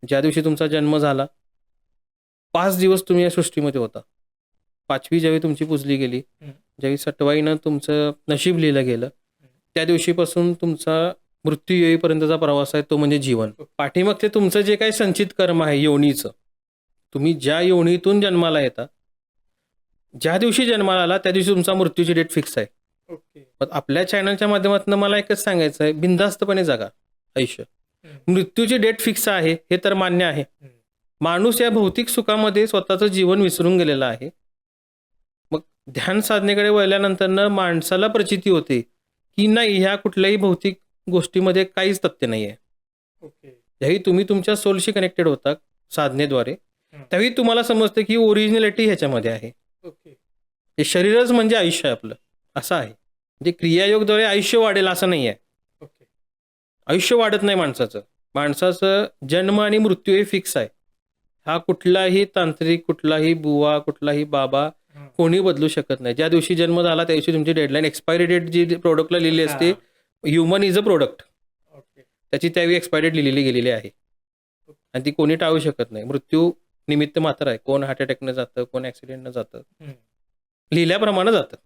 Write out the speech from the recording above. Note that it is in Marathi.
ज्या दिवशी तुमचा जन्म झाला 5 दिवस तुम्ही या सृष्टीमध्ये होता. 5वी ज्यावेळी तुमची पुजली गेली, ज्यावेळी सटवाईनं तुमचं नशीब लिहिलं गेलं, त्या दिवशीपासून तुमचा मृत्यू येईपर्यंतचा प्रवास आहे तो म्हणजे जीवन. पाठीमागचे तुमचं जे काही संचित कर्म आहे योनीचं, तुम्ही ज्या योनीतून जन्माला येता, ज्या दिवशी जन्माला आला त्या दिवशी तुमचा मृत्यूची डेट फिक्स आहे. मग आपल्या चॅनलच्या माध्यमातून मला एकच सांगायचं आहे, बिनधास्तपणे जगा आयुष्य. मृत्यूची डेट फिक्स आहे हे तर मान्य आहे. माणूस या भौतिक सुखामध्ये स्वतःचं जीवन विसरून गेलेला आहे. मग ध्यान साधनेकडे वळल्यानंतर माणसाला प्रचिती होते की नाही, ह्या कुठल्याही भौतिक गोष्टीमध्ये काहीच तथ्य नाही आहे. ज्यावेळी तुम्ही तुमच्या सोलशी कनेक्टेड होता साधनेद्वारे, त्यावेळी तुम्हाला समजतं की ओरिजिनॅलिटी ह्याच्यामध्ये आहे. हे शरीरच म्हणजे आयुष्य आहे आपलं, असं आहे. म्हणजे क्रियायोगद्वारे आयुष्य वाढेल असं नाही आहे. आयुष्य वाढत नाही माणसाचं. माणसाचं जन्म आणि मृत्यू हे फिक्स आहे. हा कुठलाही तांत्रिक, कुठलाही बुवा, कुठलाही बाबा कोणी बदलू शकत नाही. ज्या दिवशी जन्म झाला त्या दिवशी तुमची डेडलाईन, एक्सपायरी डेट जी प्रोडक्टला लिहिली असते, ह्युमन इज अ प्रोडक्ट, त्याची त्यावेळी एक्सपायरी डेट लिहिलेली गेलेली आहे आणि ती कोणी टाळू शकत नाही. मृत्यू निमित्त मात्र आहे. कोण हार्ट अटॅकनं जातं, कोण ऍक्सिडेंटनं जातं, लिहिल्याप्रमाणे जातं.